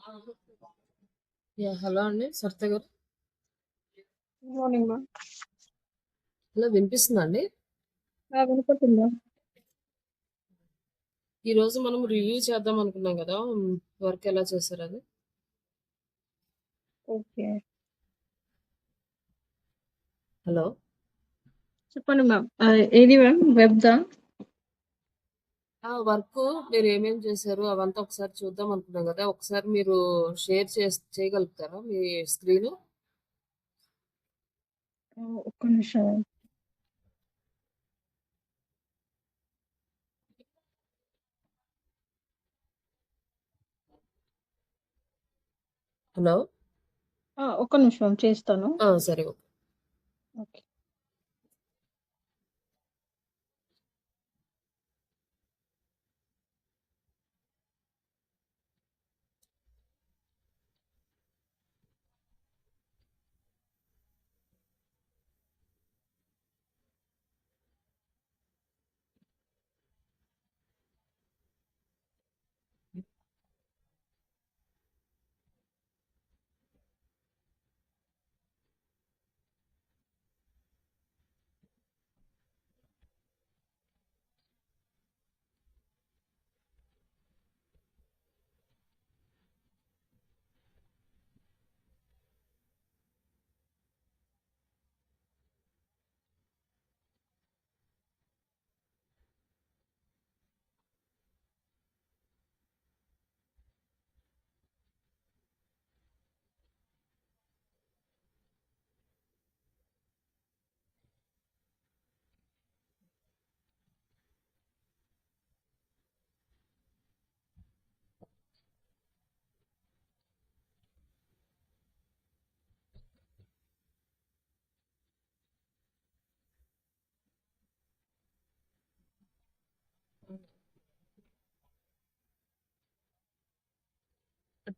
Hello అండి సరిత గారు. Good morning ma'am. Hello, వినిపిస్తుందా అండి? వినపడుతుందా? ఈ రోజు మనం రివ్యూ చేద్దాం అనుకున్నాం కదా, వర్క్ ఎలా చేశారు అది. Okay, hello. చెప్పండి మ్యామ్. ఏది మ్యామ్, వెబ్దా? వర్క్ మీరు ఏమేం చేశారు అవంతా ఒకసారి చూద్దాం అనుకున్నాం కదా, ఒకసారి మీరు షేర్ చేయగలుగుతారా మీ స్క్రీన్? ఒక్క నిమిషం. హలో. ఒక్క నిమిషం చేస్తాను. సరే, ఓకే. ఓకే.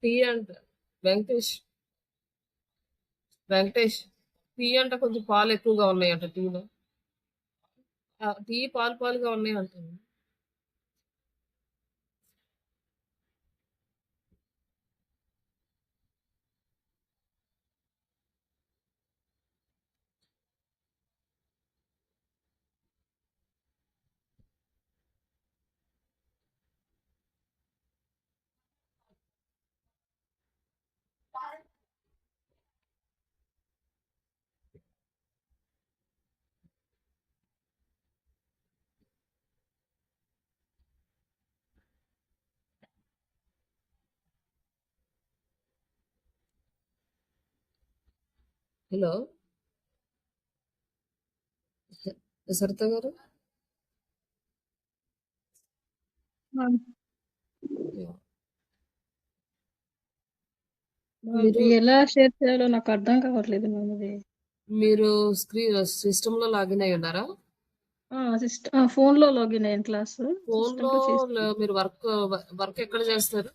టీ అంట వెంకటేష్ వెంకటేష్ టీ అంట కొంచెం పాలు ఎక్కువగా ఉన్నాయంట టీలో. టీ పాలు పాలుగా ఉన్నాయి అంటుంది. హలో సరిత గారు. Ma'am, Yeah. ఇది మీరు ఎలా షేర్ చేయాలో నాకు అర్థం కావట్లేదు మ్యామ్. ఇది మీరు సిస్టమ్ లో లాగిన్ అయి ఉన్నారా? ఫోన్ లో లాగిన్ అయ్యాను. క్లాస్ ఫోన్ సిస్టమ్ లో లో చేస్తాను. మీరు వర్క్ ఎక్కడ చేస్తారు?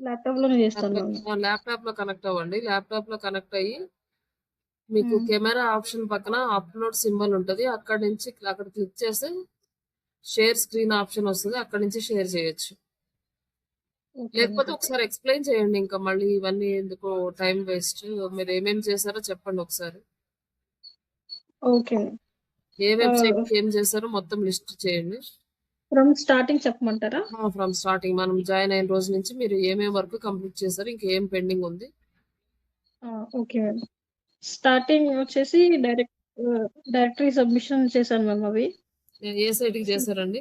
ల్యాప్టాప్ లోనే చేస్తాను మ్యామ్. ల్యాప్టాప్ లో కనెక్ట్ అవ్వండి. ల్యాప్టాప్ లో కనెక్ట్ అయ్యి మీకు కెమెరా ఆప్షన్ పక్కన అప్లోడ్ సింబల్ ఉంటుంది. అక్కడ క్లిక్ చేస్తే షేర్ స్క్రీన్ ఆప్షన్ వస్తుంది. అక్కడ నుంచి షేర్ చేయొచ్చు. ఓకే లేకపోతే ఒకసారి ఎక్స్ప్లెయిన్ చేయండి. ఇంకా మళ్ళీ ఇవన్నీ ఎందుకు టైం వేస్ట్. మీరు ఏమేమి చేశారో చెప్పండి ఒకసారి. ఓకే. ఏ వెబ్సైట్ ఏం చేశారో మొత్తం లిస్ట్ చేయండి. ఫ్రమ్ స్టార్టింగ్ చెప్పమంటారా? ఫ్రమ్ స్టార్టింగ్ మనం జాయిన్ అయిన రోజు నుంచి మీరు ఏమేమి వర్క్ కంప్లీట్ చేశారు, ఇంకేం పెండింగ్ ఉంది. Okay ma'am. స్టార్టింగ్ వచ్చేసి డైరెక్టరీ సబ్మిషన్ చేశాను మ్యామ్. అవి ఏ సైట్ కి చేశారండి?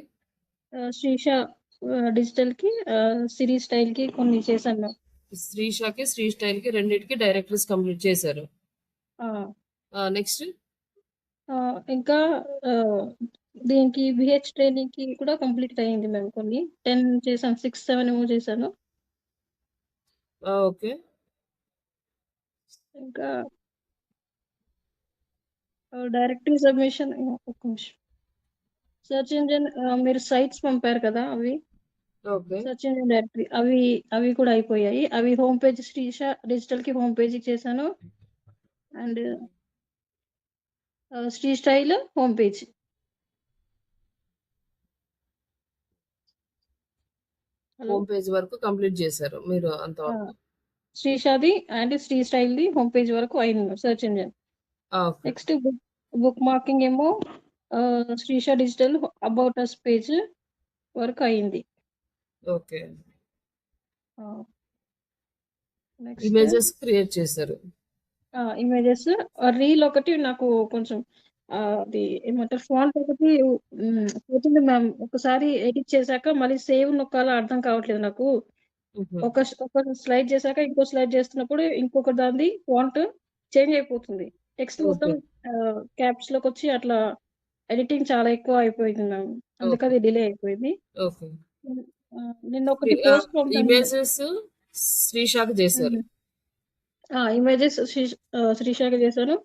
శ్రీష డిజిటల్ కి, సిరీ స్టైల్ కి కొన్ని చేశాను మ్యామ్. శ్రీషాకి శ్రీ స్టైల్ కి రెండింటికి డైరెక్టరీస్ కంప్లీట్ చేశారు. నెక్స్ట్ ఇంకా దీనికి బిహెచ్ ట్రైనింగ్ కి కూడా కంప్లీట్ అయ్యింది మ్యామ్. కొన్ని 10 చేశాను, 6, 7 ఏమో చేశాను. ఓకే. ఇంకా డైరెక్టరీ సబ్మిషన్, ఒక నిమిషం. సర్చ్ ఇంజిన్, మీరు సైట్స్ పంపారు కదా, అవి ఓకే. సర్చ్ ఇంజిన్ డైరెక్టరీ అవి కూడా అయిపోయాయి. అవి హోమ్ పేజ్ శ్రీష డిజిటల్ కి హోమ్ పేజ్ చేశాను. And Sri style home page. Hello home page వరకు కంప్లీట్ చేశారు మీరు అంతవరకు. శ్రీషాది అండ్ శ్రీ స్టైల్ది హోమ్ పేజ్ వరకు అయింది search engine. Okay. Next bookmarking ఏమో Srisha digital about us page వరకు అయింది. ఓకే. నెక్స్ట్ ఇమేజెస్ క్రియేట్ చేశారు. ఇమేజెస్ రీల్ ఒకటి నాకు కొంచెం అది ఏమంటారు ఫాంట్ ఒకటి పోతుంది మ్యామ్. ఒకసారి ఎడిట్ చేశాక మళ్ళీ సేవ్ నొక్కాలో అర్థం కావట్లేదు నాకు. హుహు. ఒక స్లైడ్ చేశాక ఇంకో స్లైడ్ చేస్తున్నప్పుడు ఇంకొక దాన్ని ఫాంట్ చేంజ్ అయిపోతుంది. టెక్స్ట్ మొత్తం ఓకే. క్యాప్స్ లోకి వచ్చి అట్లా ఎడిటింగ్ చాలా ఎక్కువ అయిపోయింది మ్యామ్. అందుకు ఓకే. అది డిలే అయిపోయింది. ఓకే. నిన్న ఒకటి పోస్ట్ పంపాను. ఇమేజెస్ శ్రీషాకి చేశారు. ఇమేజెస్ శ్రీషాకి చేశాను.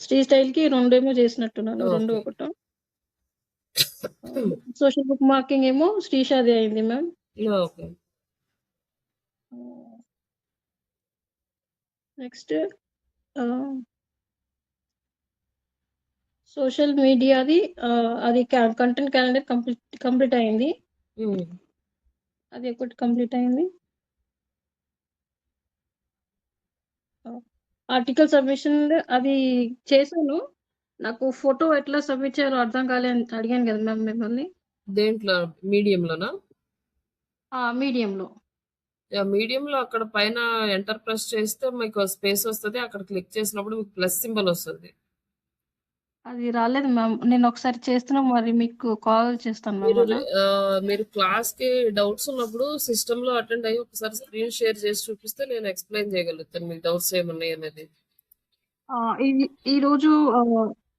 శ్రీ స్టైల్ కి రెండేమో చేసినట్టున్నాను. రెండు ఓకే. ఒకటో. సోషల్ బుక్ మార్కింగ్ ఏమో శ్రీషాది అయింది మ్యామ్. ఓకే. నెక్స్ట్ సోషల్ మీడియాది అది కంటెంట్ క్యాలెండర్ కంప్లీట్ అయింది. హ్మ్. అది ఒకటి కంప్లీట్ అయింది. ఆర్టికల్ సబ్మిషన్ అది చేశాను. నాకు ఫోటో ఎట్లా సబ్మిట్ చేయాలో అర్థం కాలేదు అడిగాను కదా మ్యామ్ మిమ్మల్ని. దేంట్లో మీడియంలోనా? మీడియంలో. మీడియంలో అక్కడ పైన ఎంటర్ ప్రెస్ చేస్తే మీకు స్పేస్ వస్తది. అక్కడ క్లిక్ చేసినప్పుడు మీకు ప్లస్ సింబల్ వస్తది. అది రాలేదు మ్యామ్. నేను ఒకసారి చేస్తున్నా మరి మీకు కాల్ చేస్తాను మ్యామ్ అలా. మీరు క్లాస్‌కి డౌట్స్ ఉన్నప్పుడు సిస్టమ్‌లో అటెండ్ అయ్యి ఒకసారి స్క్రీన్ షేర్ చేసి చూపిస్తే నేను ఎక్స్‌ప్లెయిన్ చేయగలుగుతాను. మీకు డౌట్స్ ఏమున్నాయి అనేది. ఈ రోజు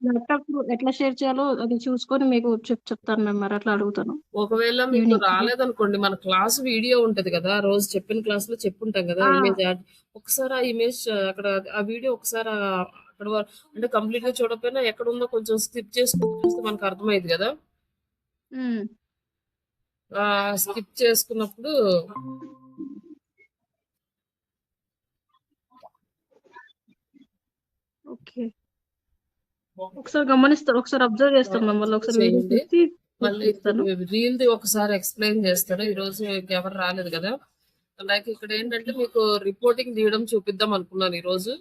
ల్యాప్టాప్ ఎట్లా షేర్ చేయాలో అది చూసుకొని మీకు చెప్తాను మ్యామ్. మరి అట్లా అడుగుతాను ఒకవేళ మీకు ఈవినింగ్. రాలేదనుకోండి మన క్లాస్ వీడియో ఉంటది కదా! రోజు చెప్పిన క్లాస్‌లో చెప్పుంటాం కదా! ఇమేజ్ యాడ్ ఒకసారి ఆ ఇమేజ్ అక్కడ ఆ వీడియో ఒకసారి అక్కడ అంటే కంప్లీట్‌గా చూడకపోయినా ఎక్కడుందో కొంచెం స్కిప్ చేసుకుంటూ చూస్తే మనకు అర్థమైద్ది కదా! స్కిప్ చేసుకున్నప్పుడు ఓకే. ఒకసారి గమనిస్తాను. ఒకసారి అబ్జర్వ్ చేస్తాను మ్యామ్. మళ్ళీ ఒకసారి వీడియో చేయండి. చూసి మళ్ళీ చేస్తాను. రీల్‌ది ఒకసారి ఎక్స్‌ప్లెయిన్ చేస్తాను. ఈరోజు ఎవరు రాలేదు కదా! లైక్ ఇక్కడ ఏంటంటే మీకు రిపోర్టింగ్ తీయడం చూపిద్దాం అనుకున్నాను ఈరోజు.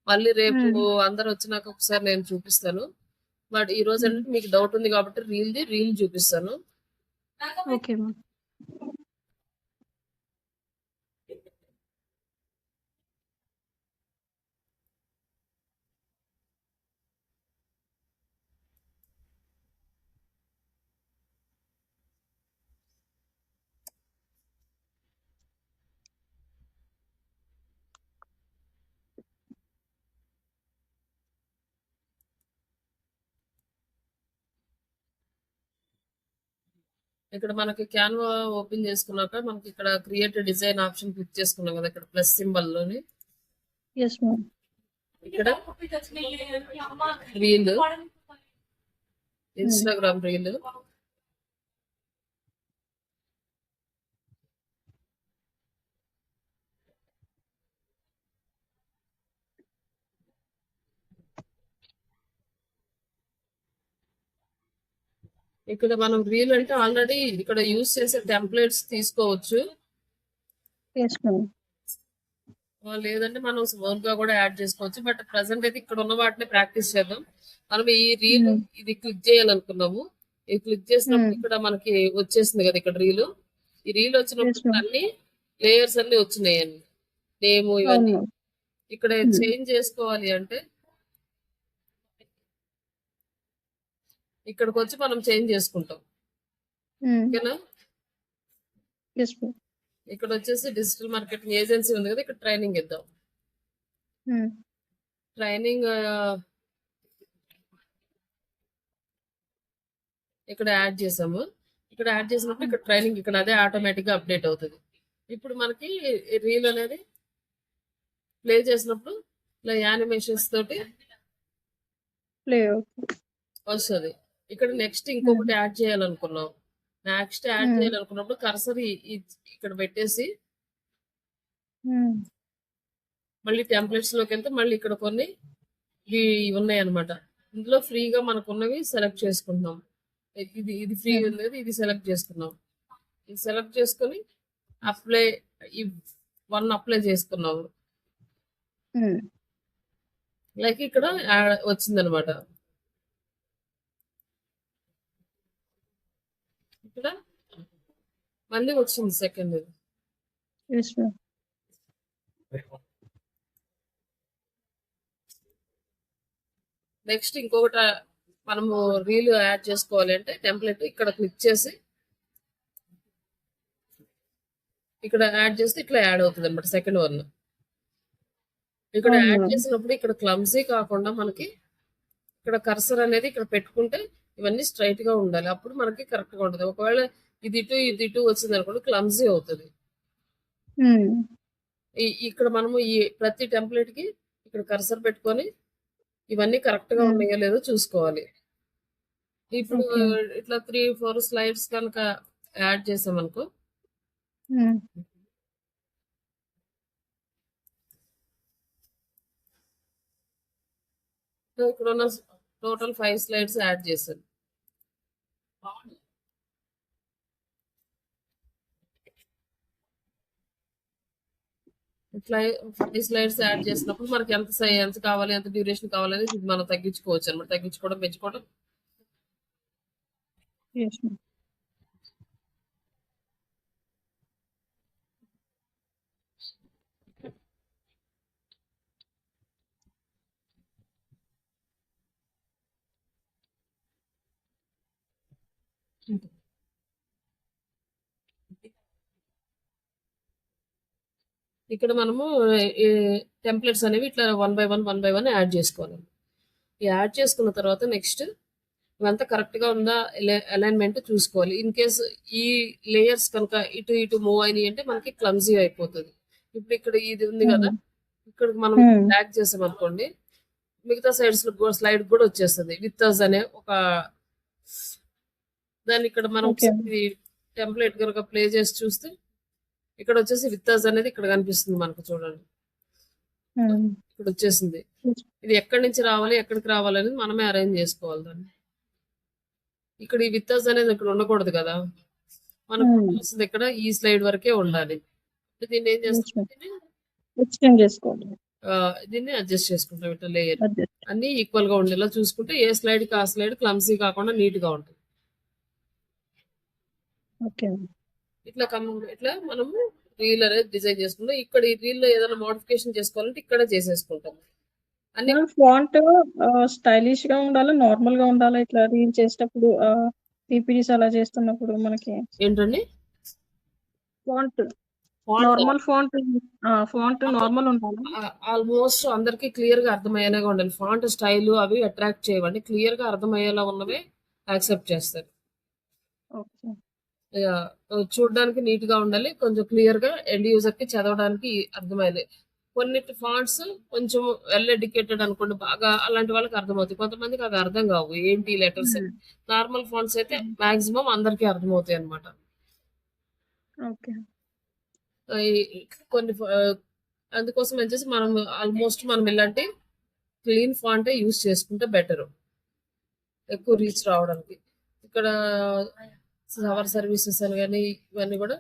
మళ్ళీ రేపు అందరూ వచ్చినాక ఒకసారి నేను చూపిస్తాను. బట్ ఈరోజు అంటే మీకు డౌట్ ఉంది కాబట్టి రీల్ చూపిస్తాను. Okay ma'am. ఇక్కడ మనకి క్యాన్వా ఓపెన్ చేసుకున్నాక మనకి ఇక్కడ క్రియేట్ డిజైన్ ఆప్షన్ క్లిక్ చేసుకున్నాం కదా ఇక్కడ ప్లస్ సింబల్ లోని ఎస్ మ్యామ్. ఇక్కడ రీల్ ఇన్స్టాగ్రామ్ రీల్ ఇక్కడ మనం రీల్ అంటే ఆల్రెడీ ఇక్కడ యూజ్ చేసే టెంప్లెట్స్ తీసుకోవచ్చు. Yes ma'am. లేదంటే మనం ఓన్ గా కూడా యాడ్ చేసుకోవచ్చు. బట్ ప్రెసెంట్ అయితే ఇక్కడ ఉన్న వాటిని ప్రాక్టీస్ చేద్దాం. మనం ఈ రీల్ ఇది క్లిక్ చేయాలనుకున్నాము. ఇది క్లిక్ చేసినప్పుడు ఇక్కడ మనకి వచ్చేసింది కదా ఇక్కడ రీల్. ఈ రీల్ వచ్చినప్పుడు అన్ని లేయర్స్ అన్ని వచ్చినాయండి. నేమ్ ఇవన్నీ ఇక్కడ చేంజ్ చేసుకోవాలి అంటే ఇక్కడికి వచ్చి మనం చేంజ్ చేసుకుంటాం. ఓకేనా? ఇక్కడ వచ్చేసి డిజిటల్ మార్కెటింగ్ ఏజెన్సీ ఉంది కదా ఇక్కడ ట్రైనింగ్ ఇద్దాం. ట్రైనింగ్ ఇక్కడ యాడ్ చేసాము. ఇక్కడ యాడ్ చేసినప్పుడు ఇక్కడ ట్రైనింగ్ ఇక్కడ అదే ఆటోమేటిక్ గా అప్డేట్ అవుతుంది. ఇప్పుడు మనకి రీల్ అనేది ప్లే చేసినప్పుడు ఇలా యానిమేషన్స్ తోటి వస్తుంది. ఇక్కడ నెక్స్ట్ ఇంకొకటి యాడ్ చేయాలనుకున్నాం. నెక్స్ట్ యాడ్ చేయాలనుకున్నప్పుడు కర్సర్ ఇక్కడ పెట్టేసి మళ్ళీ టెంప్లెట్స్ లోకి వెళ్తే మళ్ళీ ఇక్కడ కొన్ని ఉన్నాయి అనమాట. ఇందులో ఫ్రీగా మనకు ఉన్నవి సెలెక్ట్ చేసుకుంటున్నాం. ఇది ఫ్రీ ఉంది, ఇది సెలెక్ట్ చేసుకున్నాం. ఇది సెలెక్ట్ చేసుకొని అప్లై ఈ 1 అప్లై చేసుకున్నాము. లైక్ ఇక్కడ వచ్చిందనమాట. ఇక్కడ మళ్ళీ వచ్చింది సెకండ్. Yes ma'am. నెక్స్ట్ ఇంకొకటి మనము రీల్ యాడ్ చేసుకోవాలి అంటే టెంప్లెట్ ఇక్కడ క్లిక్ చేసి ఇక్కడ యాడ్ చేస్తే ఇట్లా యాడ్ అవుతుంది అనమాట సెకండ్ వన్. ఇక్కడ అవును యాడ్ మ్యామ్. చేసినప్పుడు ఇక్కడ క్లమ్సీ కాకుండా మనకి ఇక్కడ కర్సర్ అనేది ఇక్కడ పెట్టుకుంటే ఇవన్నీ స్ట్రైట్ గా ఉండాలి. అప్పుడు మనకి కరెక్ట్ గా ఉంటుంది. ఒకవేళ ఇది ఇటు వచ్చింది అనుకోండి క్లమ్సీ అవుతుంది. ఇక్కడ మనము ఈ ప్రతి టెంప్లెట్ కి ఇక్కడ కర్సర్ పెట్టుకొని ఇవన్నీ కరెక్ట్ గా ఉన్నాయో లేదో చూసుకోవాలి. ఇప్పుడు ఓకే. ఇట్లా 3-4 స్లైడ్స్ కనుక యాడ్ చేసామనుకో ఇక్కడ ఉన్న టోటల్ 5 స్లైడ్స్ యాడ్ చేశాను. ఇట్లా 5 స్లైడ్స్ యాడ్ చేసినప్పుడు మనకి ఎంత కావాలి, ఎంత డ్యూరేషన్ కావాలని ఇది మనం తగ్గించుకోవచ్చు అనమాట. తగ్గించుకోవడం, పెంచుకోవడం. Yes ma'am. ఇక్కడ మనము టెంప్లెట్స్ అనేవి ఇట్లా 1 by 1 యాడ్ చేసుకోవాలి. యాడ్ చేసుకున్న తర్వాత నెక్స్ట్ ఇవంతా కరెక్ట్ గా ఉందా అలైన్మెంట్ చూసుకోవాలి. ఇన్ కేస్ ఈ లేయర్స్ కనుక ఇటు మూవ్ అయినాయి అంటే మనకి క్లమ్జీ అయిపోతుంది. ఇప్పుడు ఇక్కడ ఇది ఉంది కదా, ఇక్కడ మనం డ్రాగ్ చేసాం అనుకోండి మిగతా సైడ్స్ స్లైడ్ కూడా వచ్చేస్తుంది. విత్ అస్ అనే ఒక దాన్ని ఇక్కడ మనం టెంప్లెట్ కనుక ప్లే చేసి చూస్తే ఇక్కడ వచ్చేసి విత్ అస్ అనేది ఇక్కడ కనిపిస్తుంది మనకు. చూడండి ఇక్కడ వచ్చేసింది. ఇది ఎక్కడి నుంచి రావాలి, ఎక్కడికి రావాలి అనేది మనమే అరేంజ్ చేసుకోవాలి దాన్ని. ఇక్కడ ఈ విత్ అస్ అనేది ఇక్కడ ఉండకూడదు కదా, మనకు వస్తుంది ఇక్కడ ఈ స్లైడ్ వరకే ఉండాలి. దీన్ని ఏం చేస్తాం, దీన్ని అడ్జస్ట్ చేసుకుంటాం. ఇట్లా లేయర్ అన్ని ఈక్వల్ గా ఉండేలా చూసుకుంటే ఏ స్లైడ్ కి ఆ స్లైడ్ క్లమ్సీ కాకుండా నీట్ గా ఉంటుంది. ఇట్లా మనము రీల్ అనేది డిజైన్ చేసుకుంటాం. ఇక్కడ ఈ రీల్ లో ఏదైనా మోడిఫికేషన్ చేసుకోవాలంటే ఇక్కడ చేసేసుకుంటాం. అన్ని ఫాంట్ స్టైలిష్ గా ఉండాలా, నార్మల్ గా ఉండాలా? ఇట్లా రీల్ చేసేటప్పుడు పీపీడీస్ అలా చేస్తున్నప్పుడు మనకి ఏంటండి ఫాంట్ నార్మల్ ఫాంట్ నార్మల్ ఉండాలి. ఆల్మోస్ట్ అందరికి క్లియర్ గా అర్థమయ్యేలాగా ఉండాలి. ఫాంట్ స్టైల్ అవి అట్రాక్ట్ చేయవండి. క్లియర్ గా అర్థమయ్యేలా ఉన్నవే యాక్సెప్ట్ చేస్తారు. చూడడానికి నీట్ గా ఉండాలి, కొంచెం క్లియర్ గా ఎండ్ యూజర్ కి చదవడానికి అర్థమయ్యేది. కొన్ని ఫాంట్స్ కొంచెం వెల్ ఎడ్యుకేటెడ్ అనుకోండి బాగా, అలాంటి వాళ్ళకి అర్థమవుతాయి. కొంతమందికి అవి అర్థం కావు, ఏంటి లెటర్స్. నార్మల్ ఫాంట్స్ అయితే మాక్సిమం అందరికీ అర్థమవుతాయి అనమాట. కొన్ని అందుకోసం వచ్చేసి మనం ఇలాంటి క్లీన్ ఫాంటే యూజ్ చేసుకుంటే బెటర్, ఎక్కువ రీచ్ రావడానికి. ఇక్కడ సవర్ సర్వీసెస్ అని కానీ ఇవన్నీ కూడా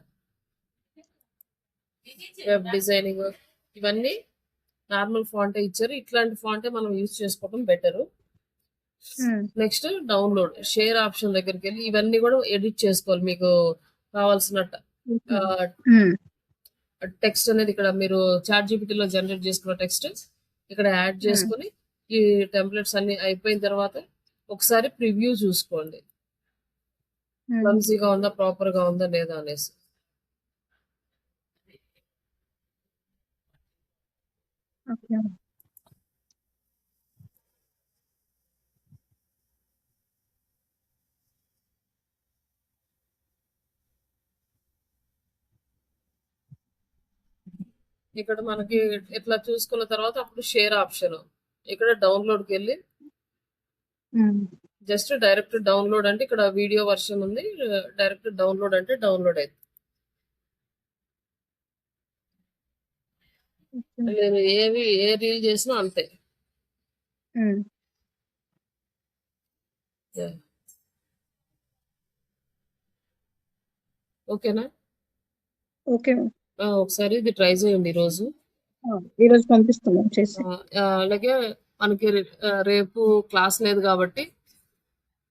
వెబ్ డిజైనింగ్ ఇవన్నీ నార్మల్ ఫాంటే ఇచ్చారు. ఇట్లాంటి ఫాంటే మనం యూజ్ చేసుకోవడం better. Next download share option దగ్గరికి వెళ్ళి ఇవన్నీ కూడా ఎడిట్ చేసుకోవాలి. మీకు కావాల్సిన టెక్స్ట్ అనేది ఇక్కడ మీరు ChatGPT లో జనరేట్ చేసుకున్న టెక్స్ట్ ఇక్కడ యాడ్ చేసుకొని ఈ టెంప్లెట్స్ అన్ని అయిపోయిన తర్వాత ఒకసారి ప్రివ్యూ చూసుకోండి, క్లమ్సీగా ఉందా, ప్రాపర్ గా ఉందా లేదా అనేసి. ఇక్కడ మనకి ఇట్లా చూసుకున్న తర్వాత అప్పుడు షేర్ ఆప్షన్ ఇక్కడ డౌన్లోడ్కి వెళ్ళి జస్ట్ డైరెక్ట్ డౌన్లోడ్ అంటే ఇక్కడ వీడియో వర్షన్ ఉంది, డైరెక్ట్ డౌన్లోడ్ అంటే డౌన్లోడ్ అవుతుంది. నేను ఏ రీల్ చేసినా అంతే. ఓకేనా? Okay ma'am. ఒకసారి ఇది ట్రై చేయండి ఈరోజు. ఈరోజు పంపిస్తాం మ్యామ్ చేసి. అలాగే మనకి రేపు క్లాస్ లేదు కాబట్టి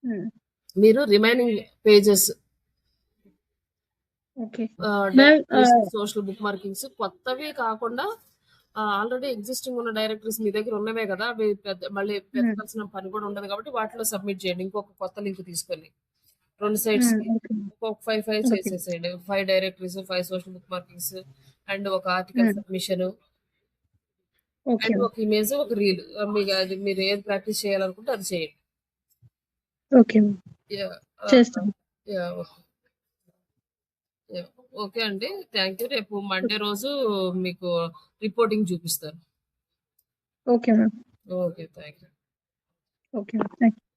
ఉమ్, మీరు remaining pages okay directories, ma'am. Social book markings కొత్తవి కాకుండా ఆల్రెడీ ఎగ్జిస్టింగ్ ఉన్న డైరెక్టరీస్ మీ దగ్గర ఉన్నవే కదా, అవి మళ్ళీ వెతకాల్సిన పని కూడా ఉండదు కాబట్టి వాటిలో సబ్మిట్ చేయండి. ఇంకొక కొత్త లింక్ తీసుకొని 2 sites కి ఓకే ఒక 5 ఓకే చేసేసేయండి. 5 directories, 5 social book markings and ఒక ఆర్టికల్ సబ్మిషన్ ఓకే అండ్ ఒక ఇమేజ్, ఒక రీల్. మీకు అది మీరు ఏది ప్రాక్టీస్ చేయాలనుకుంటే అది చేయండి. ఓకే మ్యామ్ Yeah, చేస్తాం. yeah, yeah. ఓకే అండి, థ్యాంక్ యూ. రేపు మండే రోజు మీకు రిపోర్టింగ్ చూపిస్తాను. Okay ma'am. Okay, thank you. Okay ma'am thank you.